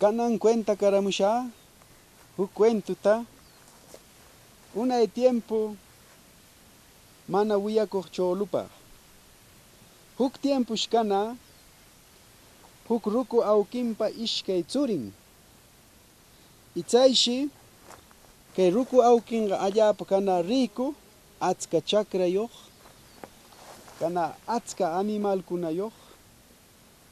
Kanan cuenta karamusha, cuento ta, una de tiempo, mana wiyakuq cholupa. Huk tiempo shkana, huk ruku awkinpa ishkay tsurin. Itzayshi, kay ruku awkinqa allapa kana rico, atska chakrayoq, kana atska animalkunayoq.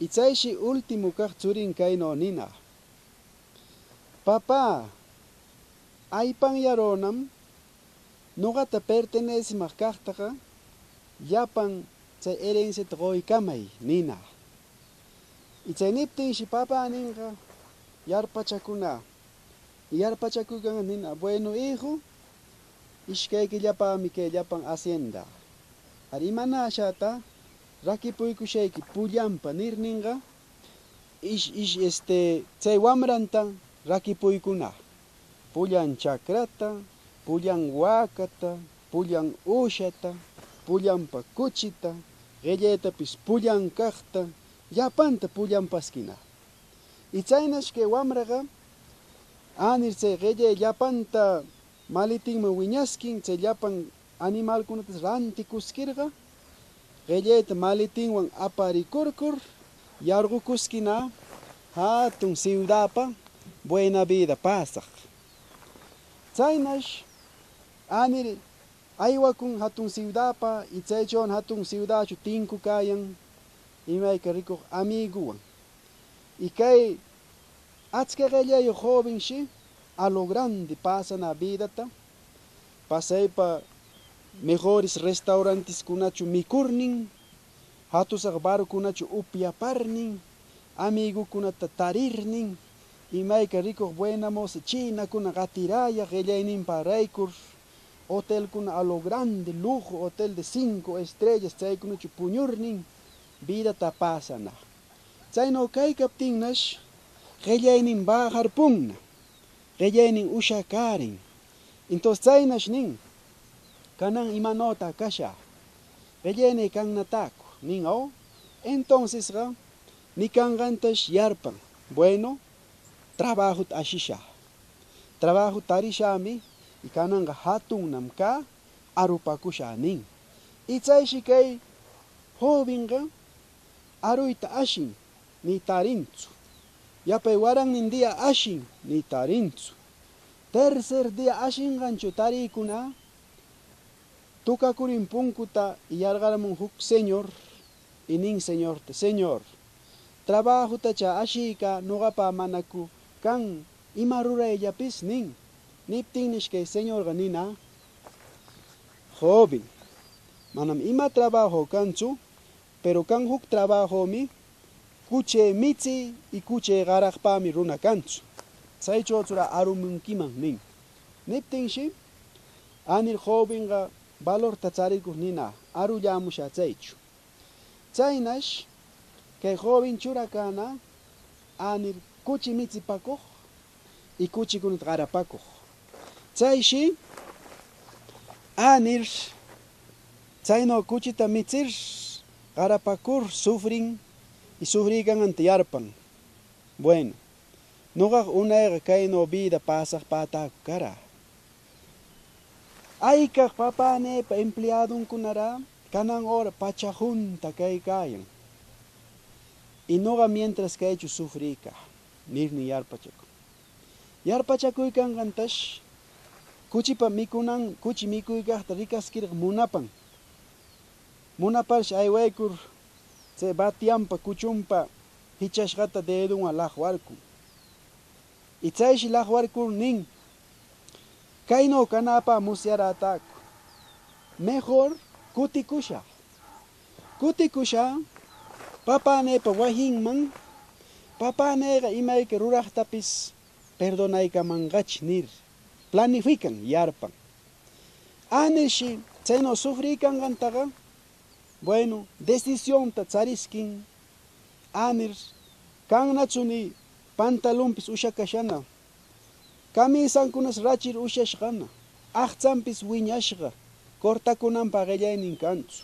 Itzayshi último kaq tsurin kayno nina. Papá, aypan yaronam, nogata pertenece kaqtaqa, yapan chay herenciata qoykamay nina. Ichay niptinshi papá ninqa yarpachakuykan nina, bueno hijo, ishkaykillapami kay llapan hacienda. Ari imanashata rakipuykushayki pullanpa nirninqa, chay wamranta rakipuykuna. Pullan chakrata, pullan wakata, pullan ushata, pullanpa kuchita, qillaytapis pullan kaqta, yapanta pullan paskina. Y chaynash kay wamraqa anir chay qillay llapanta malitinman wiñaskin, chay llapan animalkunatas rantikuskirqa, qillayta malitinwan aparikurkur, yarqukuskina hatun ciudadpa buena vida pasaq. Chaynash anir aywakun hatun ciudadpa y chaychawan hatun ciudadchu tinku kayan imayka rikuq amiguwan. Y kay achka qillayuq jovenshi a lo grande pasana vidata, pasaypa mejores restaurantes kunachu mikurnin, hatusaq barkunachu upyaparnin, amigukunata tarirnin, imayka rikuq buena moza chinakuna qatiraya qillayninpa raykur, hotelkuna a lo grande, lujo, hotel de 5 estrellas, chaykunachu puñurnin, vidata pasana. Chayno kaykaptinnash, qillaynin bajarpunna, qillaynin ushakarin. Entonces chaynash nin, kanan imanota kasha, qillayni kannataku, nin o. Entonces nikanqantash yarpan, bueno, trabajo ashisha. Trabajo tarishami, y kananga hatunnam ka, arupakusha nin. Y chayshi kay jovenqa, aruyta ashin, ni tarinchu. Yapay waran dia ashin, ni tarinchu. Tercer día ashinganchu tarikuna, tukakurin punkuta y yargaramun huk señor, y nin señor, trabajo tacha ashika nogapa manaku kan imarurayllapis nin. Niptinnish kay señor nina, joven, manam ima trabajo kanchu, pero kan huk trabajo mi, kuche mitzi y kuche garaqpami runa kanchu. Chaychochura arumunkiman nin. Niptinshi, anir jovenqa valor tacharikuq nina, arullamusha chaychu. Chaynash, kay joven churakana, anir kuchi mitzipakuq y kuchikunata qarapakuq. Chayshi, anir, chayno kuchita mitzir, qarapakur, sufrin, y sufrigan ante yarpan. Bueno, nogaq unayqa kayno vida pasaq pataku kara. Aykaq papanepa empleadunkunara, kanan hora pacha junta kaykayan. Y noqa mientras kaychu sufrika, nirni yarpachaku. Yarpachakuykanqantash, kuchipa mikunan, kuchi mikuykaqta rikaskirqa munapan. Munaparsh aywaykur, chay batianpa kuchunpa hichashqata dedunwan laqwarkun. Y chayshi laqwarkur nin, kayno kanapa musyarataku. Mejor kutikusha. Kutikusha, papanepa wahinman, papanega imayka ruraqtapis perdonaykamanqach nir. Planifican yarpan. Anishi, chayno sufrikanqantaqa, bueno, decisión ta chariskin, anir, kannachuni pantalonpis ushakashana, camisankunas rachir ushashqana, aqchanpis wiñashqa, cortakunanpa qillaynin kanchu,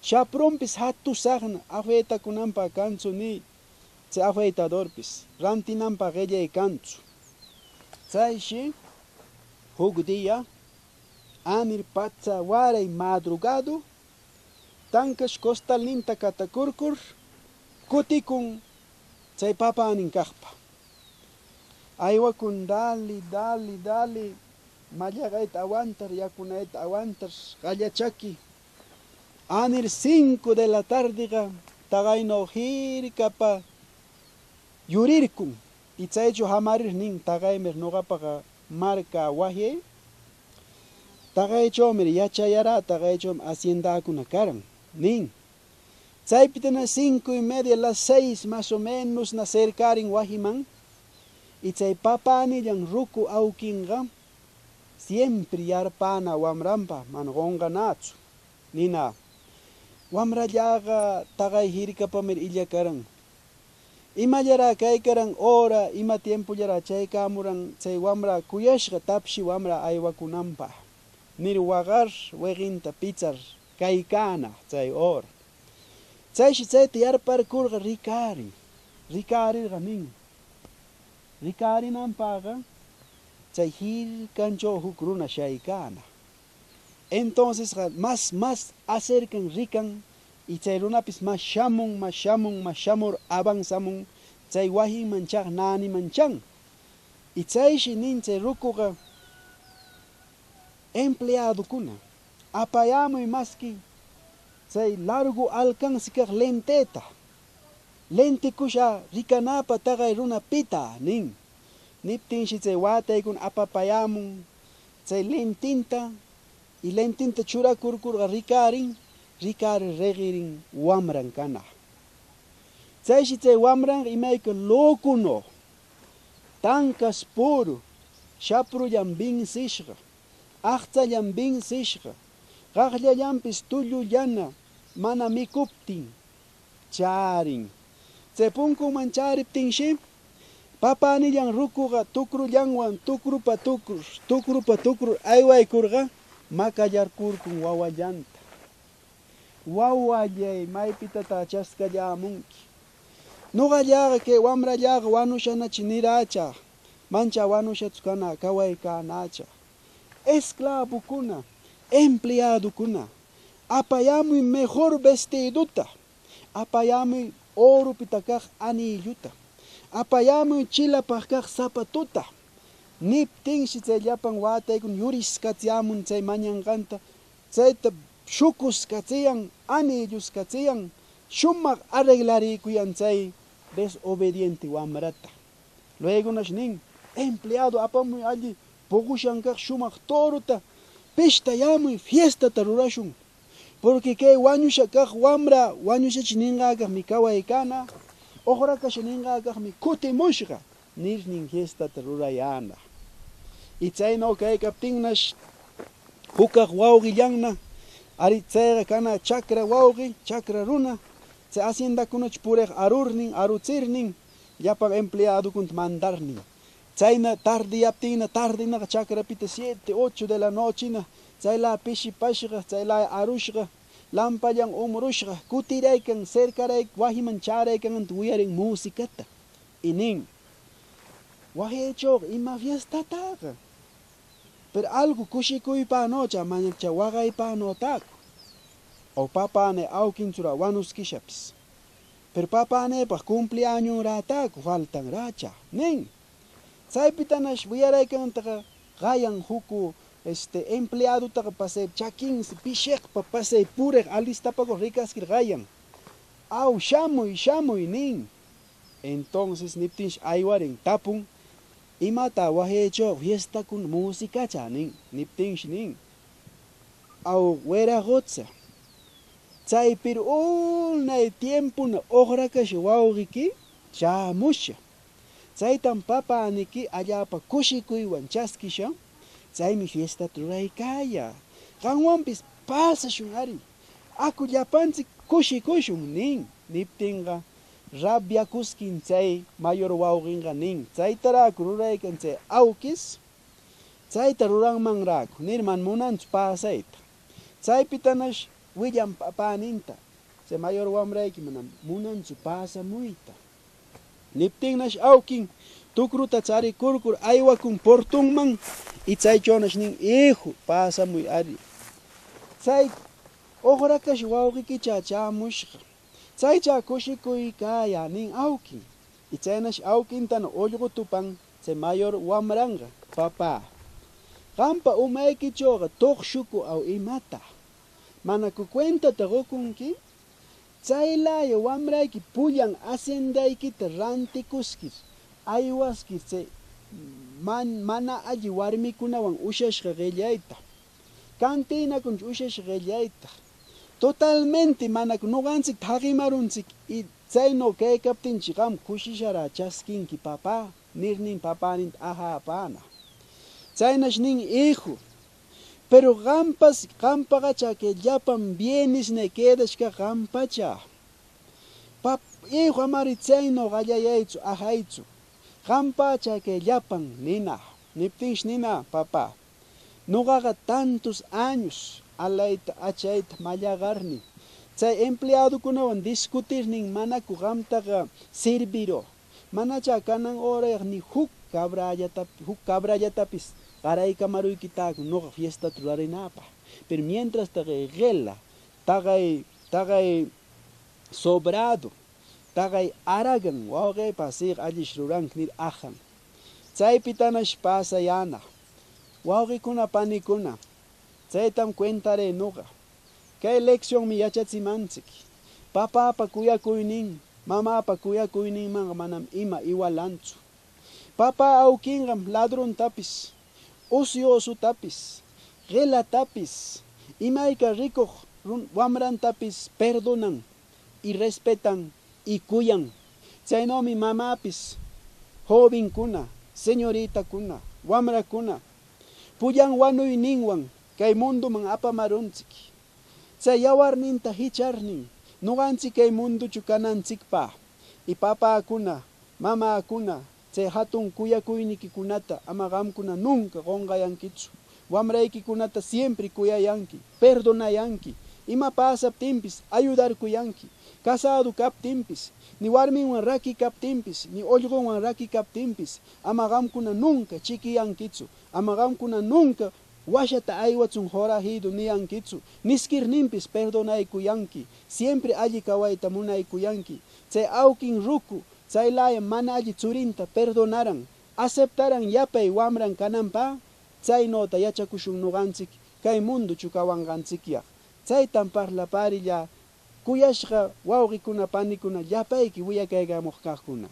shapronpis hatusaqna, afetakunanpa kanchu ni, tse afeitadorpis, rantinampa qellaykanchu. Chayshi, huk día, anir patsa waray madrugado, tankash costalninta katakurkur, kutikun chay papanin kaqpa. Aywakun dali, mallaqayta awantar, yakunayta awantar, qallachaki. Anir 5 de la tarde tagayno hirkapa yurirkun. Y chaychu hamarir nin tagaymer noqapaqa marca wahye. Tagaychomir yachayara, tagaychom haciendakuna karan, nin. Chaypitana 5:30, las 6 más o menos na cercarin wahiman. Y chay papanillan ruku aukinga, siempre yarpana wamrampa mangonganatsu. Nina, wamrallaga tagay hirkapamir illakaran. Ima yara kaykaran hora, ima tiempo yara chaykamuran chay wamra kuyashqa tapshi wamra aywakunampa. Nir wagar weginta pichar kaykana chay hora. Chayshi chayta yarparkurqa rikarirqa nin. Ricarinampaga chay hirkancho huk runa shaykana. Entonces más acercan rican y chay runapis más shamur avanzamun chay wahin manchaq nani manchan. Y chayshi nin chay rukuqa empleado kuna apayamuy maski chay largo alcance kaq lenteta. Lente kusha rikanapa tagay runa pita nin. Niptinshi chay wataykun apapayamun chay lentinta y lentinta churakurkurqa rikarir regirin wamran kana. Chayshi chay wamran imayka lokuno tankas puru shaprullan binsishqa aqchallan binsishqa qaqllallampis tullullana mana mikuptin charin. Chay punkuman chariptinshi papanillan rukuqa tukrullanwan tukrupa tukrur aywaykurqa makallarkurkun wawallanta. Wawallay maypitata chaskallamunki. Nuqallaqa kay wamrallaqa wanushanachi niracha. Mancha wanushachu kana kawaykanacha. Esclavukuna, empleadukuna, apayamuy mejor vestiduta, apayamuy oro pita kaq anilluta, apayamuy chilapaq kaq zapatuta. Niptinshi chay llapan wataykun yuriskatziamun chay mañanqanta, chayta shukuskachiyan, anilluskachiyan, shumaq arreglarikuyan chay desobediente wamrata. Luego nash nin, empleado apamuy alli pugushan kaq shumaq toruta, pishtayamuy fiestata rurashun. Porque kay wañusha kaq wamra, wañushachi ninqakaqmi kawaykana, oqrakasha ninqakaqmi kutimushqa, nirnin fiestata rurayana. Y chayno kaykaptinnash hukaq wawqillanna, ari chayqa kana chakra wawqi, chakra runa, chay haciendakunachu puriq aruchirnin, llapan empleadokunta mandarnin. Chayna tardiyaptinna, tardinaqa chakrapita 7, 8 de la nochena, chayla pishipashqa, chayla arushqa, lampallan umurushqa, kutiraykan, cercarayk, wahiman charaykananta wiyarin musicata. Y nin, wahaychoq ima fiestataqa. Pero algo kushikuypanocha, mañakcha waqaypanotaqa. O papane awkinchura wanuskishapis. Pero papanepaq cumpleaños-rataqa faltanracha, nin. Chaypitanash wiyaraykantaqa qayan huku empleadutaqa pasay chakinsi pishiqpa pasay puriq alistapaqa rikaskir qayan. Aw shamuy nin. Entonces niptinsh aywarin tapun imata wahaychaw fiestakuna musicacha nin. Niptinsh nin. Aw weraqutsa. Chaypir unay tiempuna oqrakash wawqiki chamusha. Chaytan papaniki allapa kushikuywan chaskisha. Chaymi fiestata ruraykaya. Qanwanpis pasashun ari. Aku llapanchik kushikushun nin. Niptinqa rabyakuskin chay mayor wawqinqa nin. Chaytaraku ruraykan chay awkis. Chayta ruranmanraku. Nirman munanchu pasayta. Chaypitanash willan papaninta. Chay mayor wamrayki manam munanchu pasamuyta. Niptinnash awkin tukruta charikurkur aywakun portunman y chaychonash nin hijo pasamuy ari. Chay oqrakash wawqikicha chamushqa. Chaycha kushikuykaya nin awkin. Y chaynash awkintana ullqu tupan chay mayor wamranga papá. Qampa umaykichuqa tuqshuku aw imata. Manaku cuentata rukunki. Chaylaya wamrayki pullan haciendaykita rantikuskir aywaskir chay mana alli warmikunawan ushashqa qillayta. Kantinakunch ushashqa qillayta. Totalmente manaku nuqanchik haqimarunchik y chayno kaykaptinchik qam kushishara chaskinki papá. Nirnin papanin aha pana. Chaynash nin hijo. Pero qampaqacha que llapan bienes ne quedashqa qampacha. Hijo amari chayno qallayaychu ahaychu. Qampacha que llapan nina. Niptinsh nina papá. Nuqaqa tantos años alayta achayta mallaqarni. Chay empleadokunawan discutirnin manaku qamtaqa serviro. Manacha kanan orayaq ni huk cabrallatapis qaraykamaruykitakun nuqa fiesta rurarinapaq. Pero mientras qela taqay sobrado taqay aragan wawqipa siq allish ruranki nir ajan. Chaypitanash pasayana. Wawqikuna panikuna chaytam cuentare nuqa. Kay lección mi yachachimanchik. Papapa kuyakuynin mamapa kuyakuyninman manam ima iwalanchu. Papa awkinqam ladrontapis, ociosutapis, qelatapis, imayka rikuq wamrantapis perdonan y respetan y cuyan. Chaynomi mamapis, jovenkuna, señoritakuna, wamrakuna, pullan wanuyninwan kay munduman apamarunchik. Chay yawarninta hicharnin, nuqanchik kay munduchu kananchikpa. Y papakuna, mamakuna, chay hatun kuyakuynikikunata ama qamkuna nunca qonqayankichu. Wamraykikunata siempre kuyayanki, perdonayanki. Ima pasaptinpis ayudarkuyanki. Casado kaptinpis, ni warminwan raki kaptinpis, ni ullqunwan raki kaptinpis, ama qamkuna nunca chikiyankichu. Ama qamkuna nunca washata aywachun horajidu niyankichu. Niskirninpis perdonaykuyanki. Siempre alli kawayta munaykuyanki. Chay awkin ruku, chaylaya mana alli churinta perdonaran, aceptaran yapay wamran kananpa, chaynota yachakushun nuqanchik kay munduchu kawanqanchikyaq. Chaytan parlaparilla kuyashqa wawqikuna panikuna yapayki wiyakaykamuq kaqkuna.